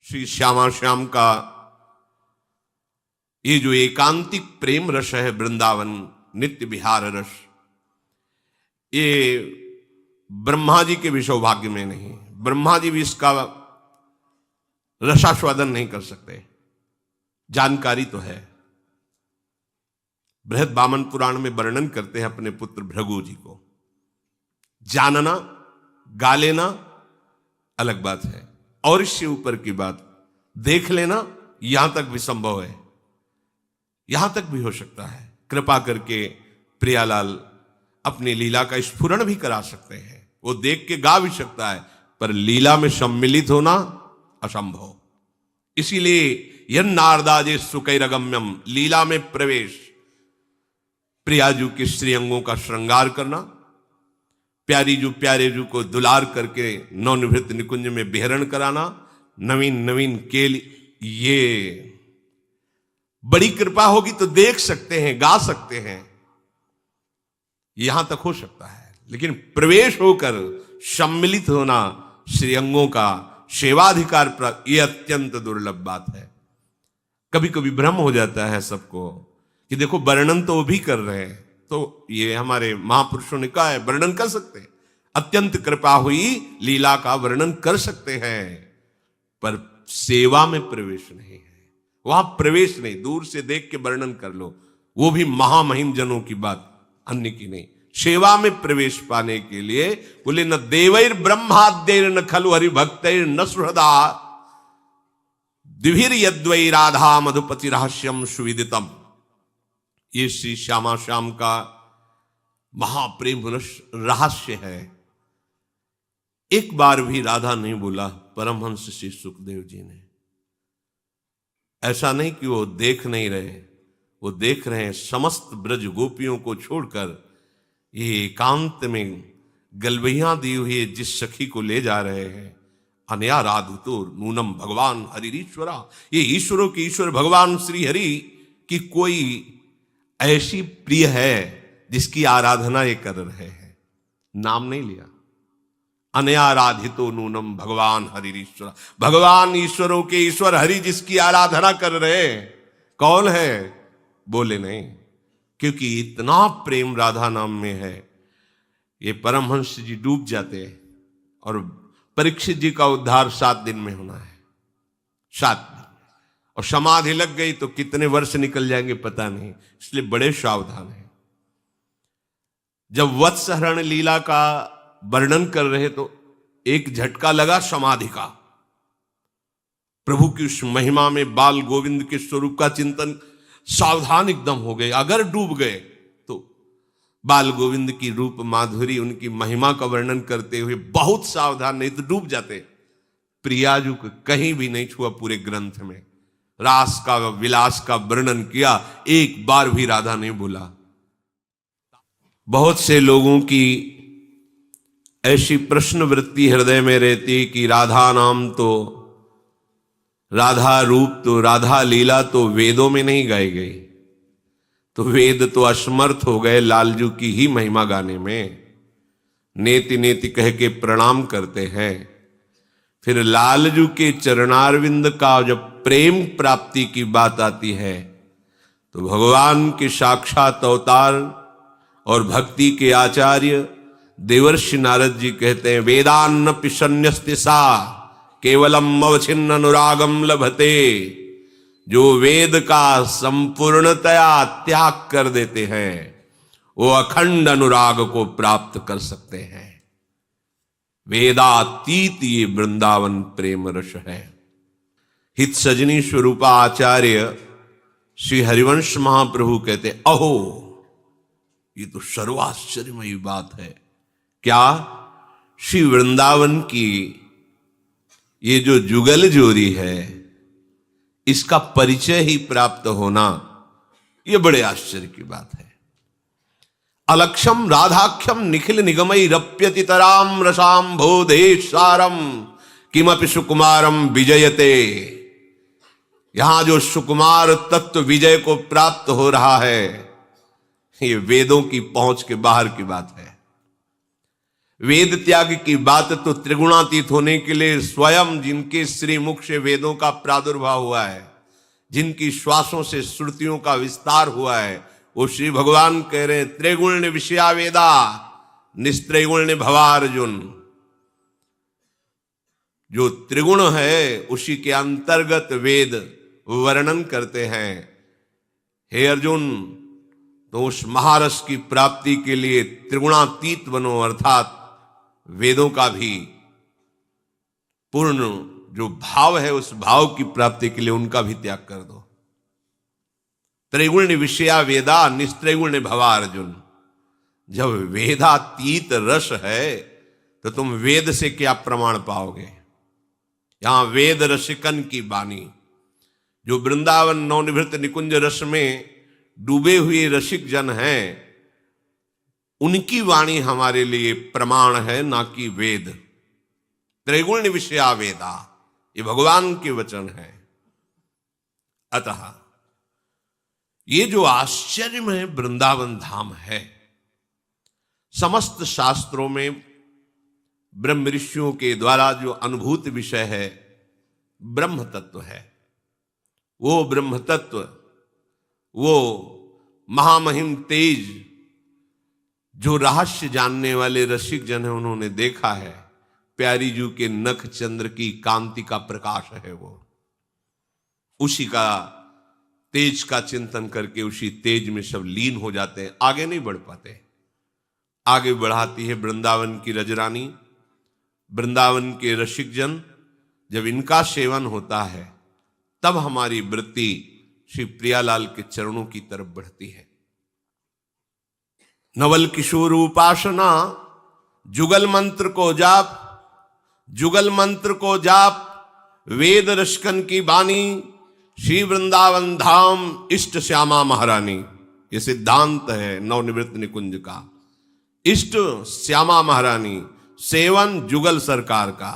श्री श्यामा श्याम का ये जो एकांतिक प्रेम रस है, वृंदावन नित्य विहार रस, ये ब्रह्मा जी के भी सौभाग्य में नहीं। ब्रह्मा जी भी इसका रसास्वादन नहीं कर सकते। जानकारी तो है, बृहद वामन पुराण में वर्णन करते हैं अपने पुत्र भृगु जी को। जानना गा लेना अलग बात है, और इससे ऊपर की बात देख लेना यहां तक भी संभव है, यहां तक भी हो सकता है। कृपा करके प्रियालाल अपनी लीला का स्फुरण भी करा सकते हैं, वो देख के गा भी सकता है, पर लीला में सम्मिलित होना असंभव। इसीलिए यन नारदाजे सुकैरगम्यम, लीला में प्रवेश, प्रियाजू के श्रीअंगों का श्रृंगार करना, प्यारी जू प्यारे जू को दुलार करके नवनिवृत्त निकुंज में विहरण कराना, नवीन नवीन केल, ये बड़ी कृपा होगी तो देख सकते हैं, गा सकते हैं, यहां तक हो सकता है। लेकिन प्रवेश होकर सम्मिलित होना, श्रीअंगों का सेवाधिकार प्राप्त, यह अत्यंत दुर्लभ बात है। कभी कभी भ्रम हो जाता है सबको कि देखो वर्णन तो वो भी कर रहे हैं, तो ये हमारे महापुरुषों ने कहा है वर्णन कर सकते हैं, अत्यंत कृपा हुई लीला का वर्णन कर सकते हैं, पर सेवा में प्रवेश नहीं है, वहां प्रवेश नहीं। दूर से देख के वर्णन कर लो, वो भी महामहिम जनों की बात, अन्य की नहीं। सेवा में प्रवेश पाने के लिए बोले न देवैर ब्रह्माद्यैर न खलु हरि भक्तैर न सुहृदा द्विभिर यद्वै राधा मधुपति रहस्यम सुविदितम। ये श्री श्यामा श्याम का महाप्रेम रहस्य है। एक बार भी राधा नहीं बोला परमहंस श्री सुखदेव जी ने। ऐसा नहीं कि वो देख नहीं रहे, वो देख रहे हैं। समस्त ब्रज गोपियों को छोड़कर ये एकांत में गलबैया दी हुई जिस सखी को ले जा रहे हैं, अनया राधितो नूनम भगवान हरिश्वरा, ये ईश्वरों के ईश्वर भगवान श्री हरि की कोई ऐसी प्रिय है जिसकी आराधना ये कर रहे हैं। नाम नहीं लिया, अनयाराधितो नूनम भगवान हरिश्वरा, भगवान ईश्वरों के ईश्वर हरि जिसकी आराधना कर रहे हैं, कौन है? बोले नहीं, क्योंकि इतना प्रेम राधा नाम में है। ये परमहंस जी डूब जाते हैं और परीक्षित जी का उद्धार 7 दिन में होना है, 7 दिन, और समाधि लग गई तो कितने वर्ष निकल जाएंगे पता नहीं, इसलिए बड़े सावधान हैं। जब वत्सहरण लीला का वर्णन कर रहे तो एक झटका लगा समाधि का। प्रभु की उस महिमा में बाल गोविंद के स्वरूप का चिंतन, सावधान एकदम हो गए। अगर डूब गए तो बाल गोविंद की रूप माधुरी, उनकी महिमा का वर्णन करते हुए बहुत सावधान, नहीं तो डूब जाते। प्रियाजू को कहीं भी नहीं छुआ पूरे ग्रंथ में, रास का विलास का वर्णन किया, एक बार भी राधा नहीं बोला। बहुत से लोगों की ऐसी प्रश्न वृत्ति हृदय में रहती कि राधा नाम तो, राधा रूप तो, राधा लीला तो वेदों में नहीं गाई गई, तो वेद तो असमर्थ हो गए लालजू की ही महिमा गाने में। नेति नेति कह के प्रणाम करते हैं। फिर लालजू के चरणारविंद का जब प्रेम प्राप्ति की बात आती है तो भगवान के साक्षात अवतार और भक्ति के आचार्य देवर्षि नारद जी कहते हैं, वेदान्न पिशन्यस्ति सा केवलम अवच्छिन्न अनुरागम लभते। जो वेद का संपूर्णतया त्याग कर देते हैं वो अखंड अनुराग को प्राप्त कर सकते हैं। वेदातीत ये वृंदावन प्रेम रस है। हित सजनी स्वरूपा आचार्य श्री हरिवंश महाप्रभु कहते, अहो ये तो सर्वाश्चर्यमयी बात है। क्या? श्री वृंदावन की ये जो जुगल जोड़ी है, इसका परिचय ही प्राप्त होना, ये बड़े आश्चर्य की बात है। अलक्षम राधाख्यम निखिल निगमई रप्यति तराम रसाम बोधेशारम किमपि सुकुमारम विजयते। यहां जो सुकुमार तत्व विजय को प्राप्त हो रहा है, ये वेदों की पहुंच के बाहर की बात है। वेद त्याग की बात तो त्रिगुणातीत होने के लिए स्वयं जिनके श्रीमुख से वेदों का प्रादुर्भाव हुआ है, जिनकी श्वासों से श्रुतियों का विस्तार हुआ है, वो श्री भगवान कह रहे हैं त्रिगुण विषया वेदा निस्त्रिगुण भवा अर्जुन। जो त्रिगुण है उसी के अंतर्गत वेद वर्णन करते हैं। हे अर्जुन, तो उस महारस की प्राप्ति के लिए त्रिगुणातीत बनो, अर्थात वेदों का भी पूर्ण जो भाव है उस भाव की प्राप्ति के लिए उनका भी त्याग कर दो। त्रिगुण विषया वेदा निस्त्रिगुण भवा अर्जुन। जब वेदातीत रस है तो तुम वेद से क्या प्रमाण पाओगे? यहां वेद रसिकन की वाणी, जो वृंदावन नवनिवृत्त निकुंज रस में डूबे हुए रसिक जन हैं, उनकी वाणी हमारे लिए प्रमाण है, ना कि वेद। त्रिगुण विषया वेदा, ये भगवान के वचन है। अतः ये जो आश्चर्यमय वृंदावन धाम है, समस्त शास्त्रों में ब्रह्म ऋषियों के द्वारा जो अनुभूत विषय है ब्रह्म तत्व है। वो ब्रह्म तत्व, वो महामहिम तेज जो रहस्य जानने वाले रसिक जन है उन्होंने देखा है, प्यारी जू के नख चंद्र की कांति का प्रकाश है वो। उसी का तेज का चिंतन करके उसी तेज में सब लीन हो जाते हैं, आगे नहीं बढ़ पाते। आगे बढ़ाती है वृंदावन की रजरानी, वृंदावन के रसिक जन। जब इनका सेवन होता है तब हमारी वृत्ति श्री प्रियालाल के चरणों की तरफ बढ़ती है। नवल किशोर उपासना, जुगल मंत्र को जाप, जुगल मंत्र को जाप, वेद रसकन की बानी, श्री वृंदावन धाम इष्ट श्यामा महारानी। ये सिद्धांत है नवनिवृत्त निकुंज का। इष्ट श्यामा महारानी, सेवन जुगल सरकार का।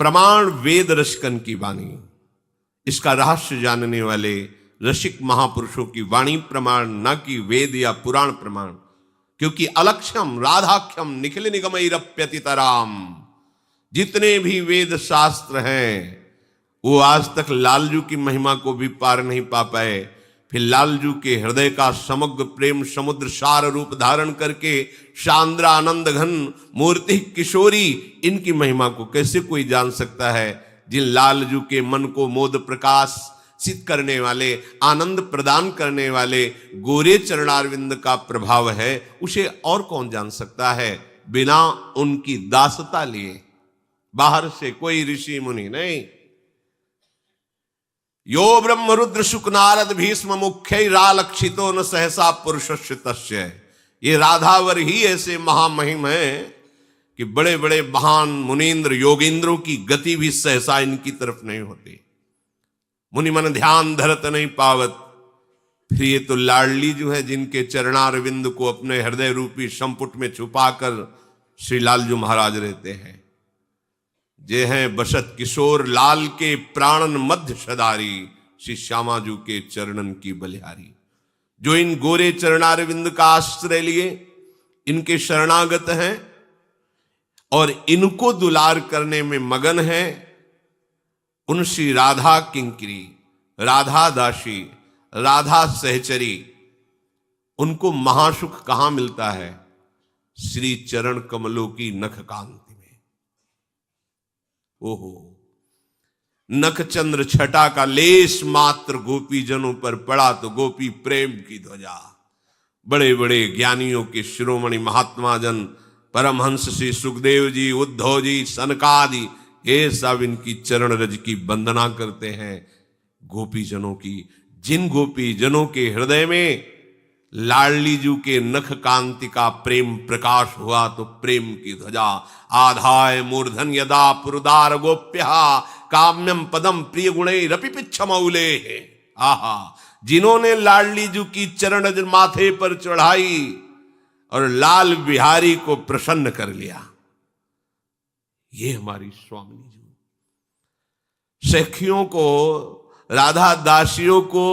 प्रमाण वेद रसकन की वाणी, इसका रहस्य जानने वाले रसिक महापुरुषों की वाणी प्रमाण, न कि वेद या पुराण प्रमाण। क्योंकि अलक्ष्यम राधाख्यम निखिल निगमैरप्यतितराम, जितने भी वेद शास्त्र हैं वो आज तक लालजू की महिमा को भी पार नहीं पा पाए। फिर लालजू के हृदय का समग्र प्रेम समुद्र सार रूप धारण करके शांद्रा आनंद घन मूर्ति किशोरी, इनकी महिमा को कैसे कोई जान सकता है? जिन लालजू के मन को मोद प्रकाश सिद्ध करने वाले, आनंद प्रदान करने वाले गोरे चरणारविंद का प्रभाव है, उसे और कौन जान सकता है बिना उनकी दासता लिए? बाहर से कोई ऋषि मुनि नहीं। यो ब्रह्म रुद्र शुक नारद भीष्म मुख्य रालक्षितो न सहसा पुरुषस्य तस्य। ये राधावर ही ऐसे महामहिम है कि बड़े बड़े महान मुनीन्द्र योगेंद्रों की गति भी सहसा इनकी तरफ नहीं होती। मुनि मन ध्यान धरत नहीं पावत। फिर ये तो लाडली जो है, जिनके चरणारविंद को अपने हृदय रूपी संपुट में छुपाकर श्री लालजू महाराज रहते हैं। जे हैं बसत किशोर लाल के प्राणन मध्य सदारी, श्री श्यामाजू के चरणन की बलिहारी। जो इन गोरे चरणारविंद का आश्रय लिए, इनके शरणागत हैं और इनको दुलार करने में मगन है, उन श्री राधा किंकरी, राधा दासी, राधा सहचरी, उनको महासुख कहां मिलता है? श्री चरण कमलों की नख कांति में। ओहो, नख चंद्र छटा का लेस मात्र गोपी जनों पर पड़ा तो गोपी प्रेम की ध्वजा। बड़े बड़े ज्ञानियों के शिरोमणि महात्मा जन, परमहंस श्री सुखदेव जी, उद्धव जी, सनकादि, ये सब इनकी चरण रज की वंदना करते हैं। गोपी जनों की, जिन गोपी जनों के हृदय में लाडली जू के नख कांति का प्रेम प्रकाश हुआ तो प्रेम की ध्वजा। आधाय मूर्धन यदा पुरुदार गोप्या काम्यम पदम प्रिय गुणे रपि पिच्छमौले। आहा, जिन्होंने लाडली जू की चरण रज माथे पर चढ़ाई और लाल बिहारी को प्रसन्न कर लिया, ये हमारी स्वामिनी जी। सखियों को, राधा दासियों को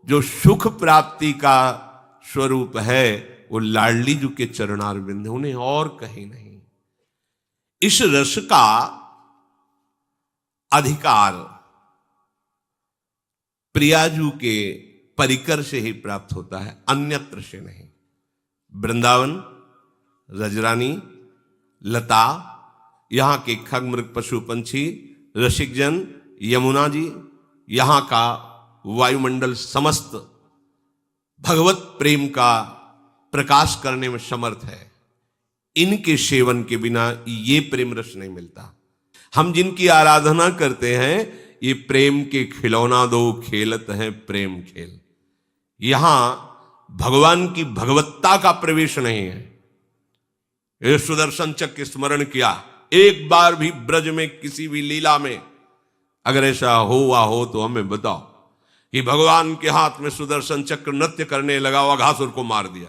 जो सुख प्राप्ति का स्वरूप है वो लाडली जी के चरणारविंद, उन्हें और कहीं नहीं। इस रस का अधिकार प्रियाजू के परिकर से ही प्राप्त होता है, अन्यत्र से नहीं। वृंदावन, रजरानी, लता, यहां के खग मृग पशु पंछी, रसिकजन, यमुना जी, यहां का वायुमंडल समस्त भगवत प्रेम का प्रकाश करने में समर्थ है। इनके सेवन के बिना ये प्रेम रस नहीं मिलता। हम जिनकी आराधना करते हैं, ये प्रेम के खिलौना दो खेलत हैं प्रेम खेल। यहां भगवान की भगवत्ता का प्रवेश नहीं है। ये सुदर्शन चक्र स्मरण किया, एक बार भी ब्रज में किसी भी लीला में अगर ऐसा हुआ हो तो हमें बताओ कि भगवान के हाथ में सुदर्शन चक्र नृत्य करने लगा, अघासुर को मार दिया।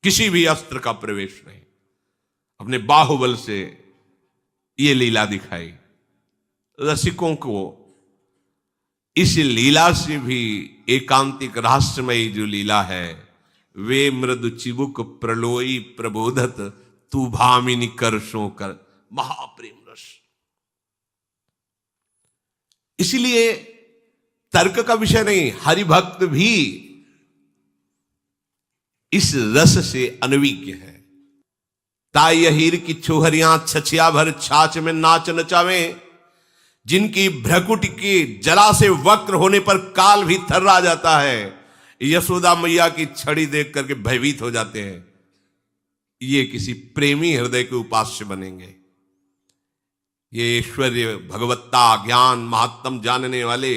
किसी भी अस्त्र का प्रवेश नहीं, अपने बाहुबल से ये लीला दिखाई। रसिकों को इस लीला से भी एकांतिक रहस्यमयी जो लीला है, वे मृदु चिबुक प्रलोई प्रबोधत तू भामिनी करशों कर, महाप्रेम रस। इसलिए तर्क का विषय नहीं, हरिभक्त भी इस रस से अनविज्ञ है। ताई हीर की छोहरियां छछिया भर छाछ में नाच नचावे, जिनकी भ्रकुट के जरा से वक्र होने पर काल भी थर्रा जाता है, यशोदा मैया की छड़ी देख करके भयभीत हो जाते हैं। ये किसी प्रेमी हृदय के उपास्य बनेंगे। ये ऐश्वर्य, भगवत्ता, ज्ञान, महात्म जानने वाले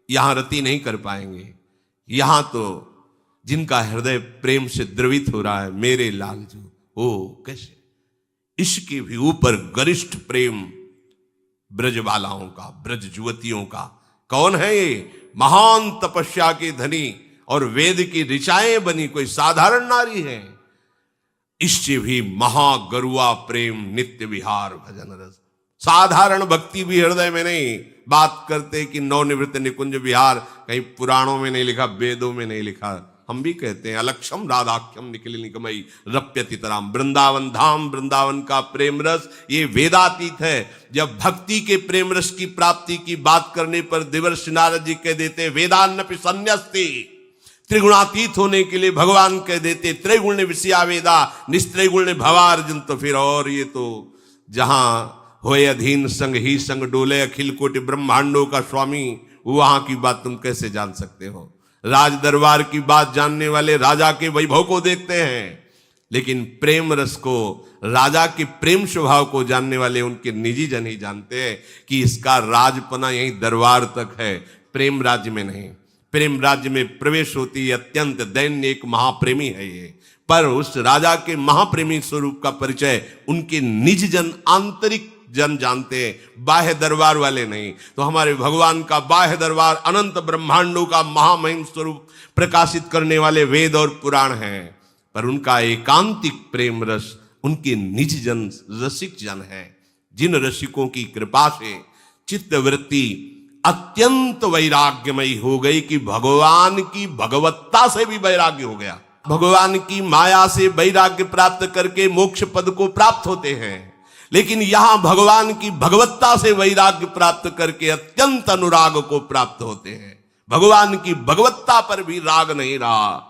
यहां रति नहीं कर पाएंगे। यहां तो जिनका हृदय प्रेम से द्रवित हो रहा है, मेरे लालजू, ओ कैसे इसके भी ऊपर गरिष्ठ प्रेम ब्रजबालाओं का, ब्रज युवतियों का। कौन है ये? महान तपस्या के धनी और वेद की ऋचाएं बनी कोई साधारण नारी है। इससे भी महागरुआ प्रेम, नित्य विहार भजन रस। साधारण भक्ति भी हृदय में नहीं। बात करते कि नवनिवृत्त निकुंज विहार, कहीं पुराणों में नहीं लिखा, वेदों में नहीं लिखा। हम भी कहते हैं अलक्षम राधाख्यम निखिल निगमई रप्यतितराम। वृंदावन धाम, वृंदावन का प्रेम रस ये वेदातीत है। जब भक्ति के प्रेम रस की प्राप्ति की बात करने पर देवर्षि नारद जी कह देते वेदान्नपि संन्यस्ति, त्रिगुणातीत होने के लिए भगवान कह देते त्रैगुण्य विषया वेदा निस्त्रैगुण्य भवार्जुन। तो फिर और ये तो जहां होए अधीन संग ही संग डोले अखिल कोटि ब्रह्मांडों का स्वामी, वहां की बात तुम कैसे जान सकते हो? राज दरबार की बात जानने वाले राजा के वैभव को देखते हैं, लेकिन प्रेम रस को, राजा के प्रेम स्वभाव को जानने वाले उनके निजी जन ही जानते हैं कि इसका राजपना यहीं दरबार तक है, प्रेम राज्य में नहीं। प्रेम राज्य में प्रवेश होती है अत्यंत दैन्य एक महाप्रेमी है ये। पर उस राजा के महाप्रेमी स्वरूप का परिचय उनके निज जन, आंतरिक जन जानते हैं, बाह्य दरबार वाले नहीं। तो हमारे भगवान का बाह्य दरबार अनंत ब्रह्मांडों का महामहिम स्वरूप प्रकाशित करने वाले वेद और पुराण हैं, पर उनका एकांतिक प्रेम रस उनके निज जन, रसिक जन है। जिन रसिकों की कृपा से चित्तवृत्ति अत्यंत वैराग्यमयी हो गई कि भगवान की भगवत्ता से भी वैराग्य हो गया। भगवान की माया से वैराग्य प्राप्त करके मोक्ष पद को प्राप्त होते हैं, लेकिन यहां भगवान की भगवत्ता से वैराग्य प्राप्त करके अत्यंत अनुराग को प्राप्त होते हैं। भगवान की भगवत्ता पर भी राग नहीं रहा।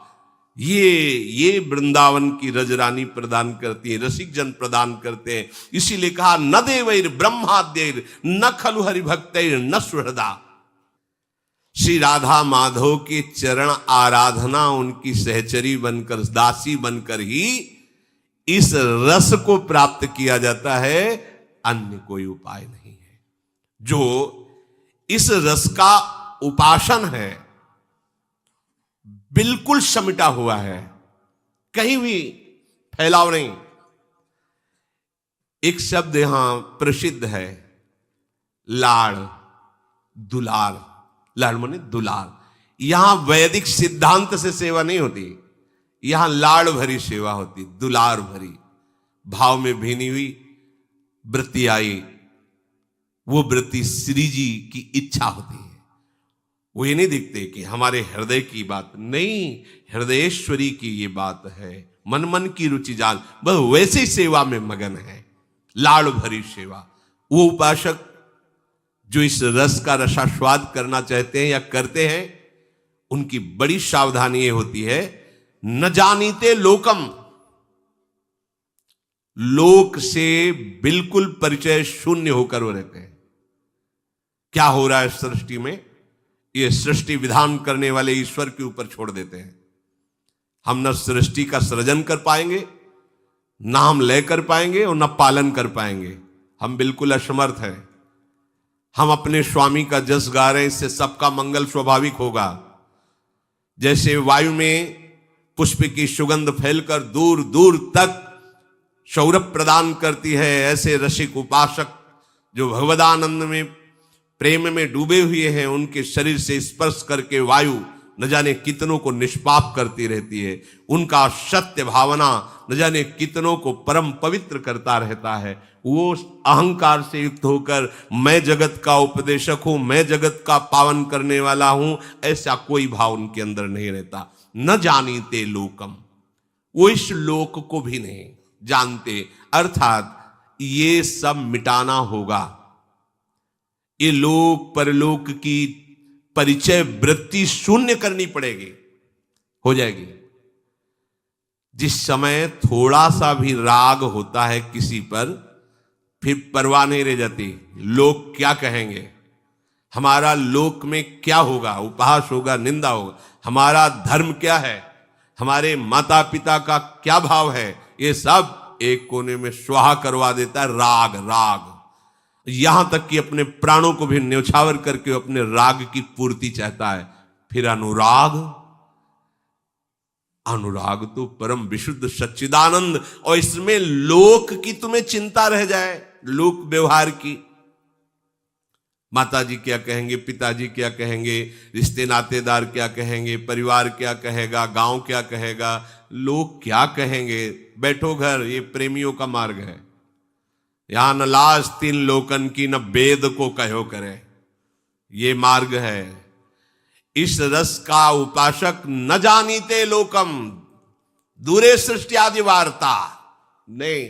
ये वृंदावन की रजरानी प्रदान करती है, रसिक जन प्रदान करते हैं। इसीलिए कहा न देवैर ब्रह्माद्यैर न खलु हरिभक्तैर न सुहृदा। श्री राधा माधव के चरण आराधना, उनकी सहचरी बनकर, दासी बनकर ही इस रस को प्राप्त किया जाता है, अन्य कोई उपाय नहीं है। जो इस रस का उपासन है बिल्कुल समिटा हुआ है, कहीं भी फैलाव नहीं। एक शब्द यहां प्रसिद्ध है, लाड़, दुलार। लाड़ माने दुलार। यहां वैदिक सिद्धांत से सेवा नहीं होती, यहां लाड़ भरी सेवा होती, दुलार भरी। भाव में भीनी हुई वृत्ति आई, वो वृत्ति श्री जी की इच्छा होती है। वो ये नहीं दिखते कि हमारे हृदय की बात नहीं, हृदयेश्वरी की ये बात है। मन मन की रुचि जान, वह वैसी सेवा में मगन है, लाड़ भरी सेवा। वो उपासक जो इस रस का रसास्वाद करना चाहते हैं या करते हैं, उनकी बड़ी सावधानी ये होती है, न जानीते लोकम, लोक से बिल्कुल परिचय शून्य होकर वो रहते हैं। क्या हो रहा है सृष्टि में, ये सृष्टि विधान करने वाले ईश्वर के ऊपर छोड़ देते हैं। हम न सृष्टि का सृजन कर पाएंगे, ना हम लय कर पाएंगे और न पालन कर पाएंगे। हम बिल्कुल असमर्थ हैं। हम अपने स्वामी का जस गा रहे हैं, इससे सबका मंगल स्वाभाविक होगा। जैसे वायु में पुष्प की सुगंध फैलकर दूर दूर तक सौरभ प्रदान करती है, ऐसे रसिक उपासक जो भगवदानंद में प्रेम में डूबे हुए हैं, उनके शरीर से स्पर्श करके वायु न जाने कितनों को निष्पाप करती रहती है। उनका सत्य भावना न जाने कितनों को परम पवित्र करता रहता है। वो अहंकार से युक्त होकर मैं जगत का उपदेशक हूं, मैं जगत का पावन करने वाला हूं, ऐसा कोई भाव उनके अंदर नहीं रहता। न जानीते लोकम, वो इस लोक को भी नहीं जानते, अर्थात ये सब मिटाना होगा। ये लोक परलोक की परिचय वृत्ति शून्य करनी पड़ेगी, हो जाएगी। जिस समय थोड़ा सा भी राग होता है किसी पर, फिर परवाह नहीं रह जाती, लोग क्या कहेंगे, हमारा लोक में क्या होगा, उपहास होगा, निंदा होगा, हमारा धर्म क्या है, हमारे माता पिता का क्या भाव है, ये सब एक कोने में स्वाहा करवा देता है राग। राग यहां तक कि अपने प्राणों को भी न्यौछावर करके अपने राग की पूर्ति चाहता है। फिर अनुराग, अनुराग तो परम विशुद्ध सच्चिदानंद, और इसमें लोक की तुम्हें चिंता रह जाए, लोक व्यवहार की, माता जी क्या कहेंगे, पिताजी क्या कहेंगे, रिश्ते नातेदार क्या कहेंगे, परिवार क्या कहेगा, गांव क्या कहेगा, लोग क्या कहेंगे। बैठो घर, ये प्रेमियों का मार्ग है। यहां न लाज तीन लोकन की, न वेद को कहो करे, ये मार्ग है। इस रस का उपासक न जानीते लोकम, दूरे सृष्टि आदि वार्ता नहीं।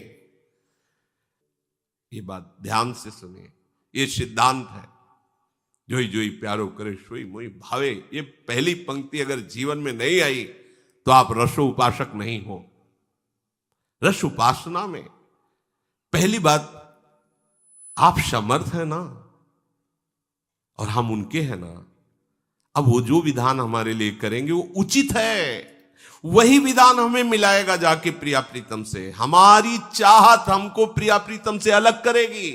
ये बात ध्यान से सुनिए, ये सिद्धांत है। जोई जोई प्यारो करे सोई मोई भावे, ये पहली पंक्ति अगर जीवन में नहीं आई तो आप रसो उपासक नहीं हो। रस उपासना में पहली बात, आप समर्थ है ना, और हम उनके हैं ना। अब वो जो विधान हमारे लिए करेंगे वो उचित है, वही विधान हमें मिलाएगा जाके प्रिया प्रीतम से। हमारी चाहत हमको प्रिया प्रीतम से अलग करेगी,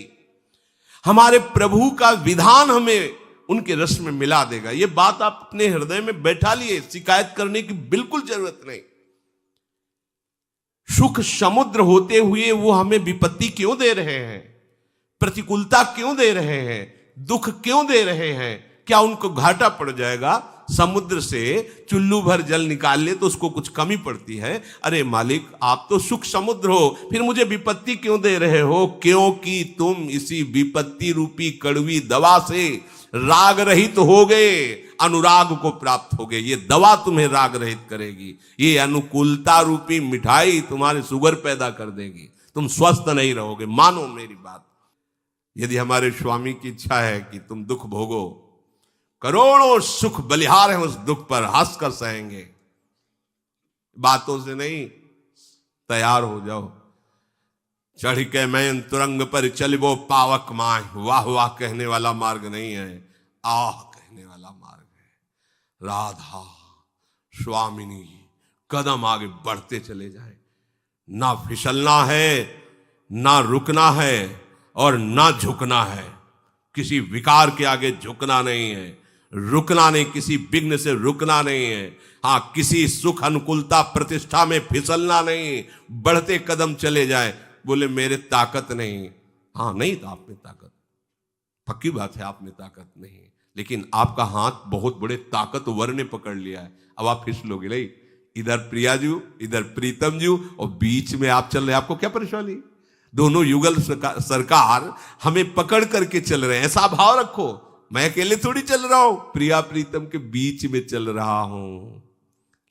हमारे प्रभु का विधान हमें उनके रस में मिला देगा। ये बात आप अपने हृदय में बैठा लिए, शिकायत करने की बिल्कुल जरूरत नहीं। सुख समुद्र होते हुए वो हमें विपत्ति क्यों दे रहे हैं, प्रतिकूलता क्यों दे रहे हैं, दुख क्यों दे रहे हैं? क्या उनको घाटा पड़ जाएगा? समुद्र से चुल्लू भर जल निकाल ले तो उसको कुछ कमी पड़ती है? अरे मालिक, आप तो सुख समुद्र हो, फिर मुझे विपत्ति क्यों दे रहे हो? क्योंकि तुम इसी विपत्ति रूपी कड़वी दवा से राग रहित हो गए, अनुराग को प्राप्त हो गए। ये दवा तुम्हें राग रहित करेगी, ये अनुकूलता रूपी मिठाई तुम्हारे शुगर पैदा कर देगी, तुम स्वस्थ नहीं रहोगे। मानो मेरी बात। यदि हमारे स्वामी की इच्छा है कि तुम दुख भोगो, करोड़ों सुख बलिहार हैं उस दुख पर, हंसकर सहेंगे, बातों से नहीं, तैयार हो जाओ। चढ़ के मैं तुरंग पर चलिबो पावक माह, वाह वाह कहने वाला मार्ग नहीं है, आह कहने वाला मार्ग है। राधा स्वामिनी, कदम आगे बढ़ते चले जाए, ना फिसलना है, ना रुकना है, और ना झुकना है। किसी विकार के आगे झुकना नहीं है, रुकना नहीं, किसी विघ्न से रुकना नहीं है। हाँ, किसी सुख अनुकूलता प्रतिष्ठा में फिसलना नहीं, बढ़ते कदम चले जाए। बोले मेरे ताकत नहीं, हाँ नहीं, तो आप में ताकत, पक्की बात है, आप में ताकत नहीं, लेकिन आपका हाथ बहुत बड़े ताकतवर ने पकड़ लिया है। अब आप फिसलोगे नहीं, इधर प्रिया जी, इधर प्रीतम जी, और बीच में आप चल रहे, आपको क्या परेशानी? दोनों युगल सरकार हमें पकड़ करके चल रहे हैं, ऐसा भाव रखो। मैं अकेले थोड़ी चल रहा हूं, प्रिया प्रीतम के बीच में चल रहा हूं।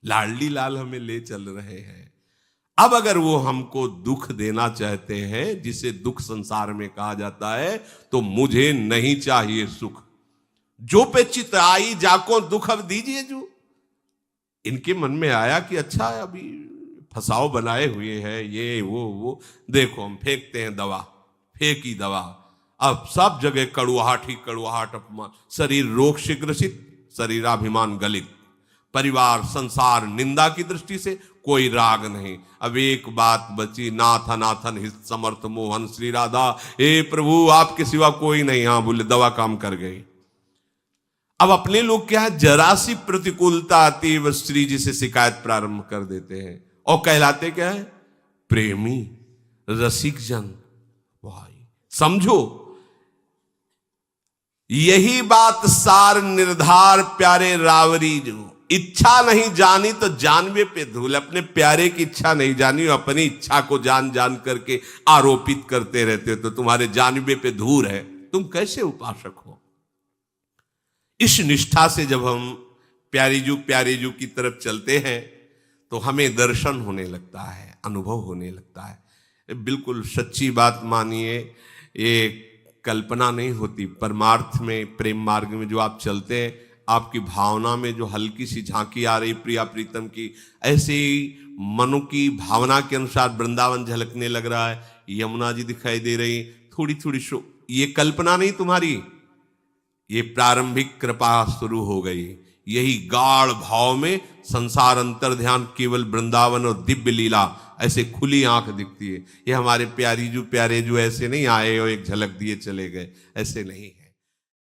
लाडली लाल हमें ले चल रहे हैं। अब अगर वो हमको दुख देना चाहते हैं, जिसे दुख संसार में कहा जाता है, तो मुझे नहीं चाहिए सुख। जो पे चित आई जाको दुख अब दीजिए जो। इनके मन में आया कि अच्छा अभी फसाव बनाए हुए हैं ये वो देखो हम फेंकते हैं दवा, फेंकी दवा। अब सब जगह कड़ुआहट ही कड़ुआहट, अपमान, शरीर रोग से ग्रसित, शरीराभिमान गलित, परिवार संसार निंदा की दृष्टि से कोई राग नहीं। अब एक बात बची, नाथ अनाथन हित समर्थ मोहन श्री राधा, हे प्रभु आपके सिवा कोई नहीं। हाँ बोले दवा काम कर गई। अब अपने लोग क्या है, जरा सी प्रतिकूलता आती है बस श्री जी से शिकायत प्रारंभ कर देते हैं और कहलाते क्या है, प्रेमी रसिक जन। भाई समझो, यही बात सार निर्धार प्यारे रावरी जो। इच्छा नहीं जानी तो जानवे पे धूल। अपने प्यारे की इच्छा नहीं जानी, अपनी इच्छा को जान जान करके आरोपित करते रहते हो, तो तुम्हारे जानवे पे धूल है, तुम कैसे उपासक हो। इस निष्ठा से जब हम प्यारी जू की तरफ चलते हैं तो हमें दर्शन होने लगता है, अनुभव होने लगता है। बिल्कुल सच्ची बात मानिए, ये कल्पना नहीं होती। परमार्थ में, प्रेम मार्ग में जो आप चलते हैं, आपकी भावना में जो हल्की सी झांकी आ रही प्रिया प्रीतम की, ऐसे ही मनु की भावना के अनुसार वृंदावन झलकने लग रहा है, यमुना जी दिखाई दे रही थोड़ी थोड़ी। ये कल्पना नहीं तुम्हारी, ये प्रारंभिक कृपा शुरू हो गई। यही गाढ़ भाव में संसार अंतर ध्यान, केवल वृंदावन और दिव्य लीला, ऐसे खुली आंख दिखती है। ये हमारे प्यारे जो ऐसे नहीं आए और एक झलक दिए चले गए, ऐसे नहीं है।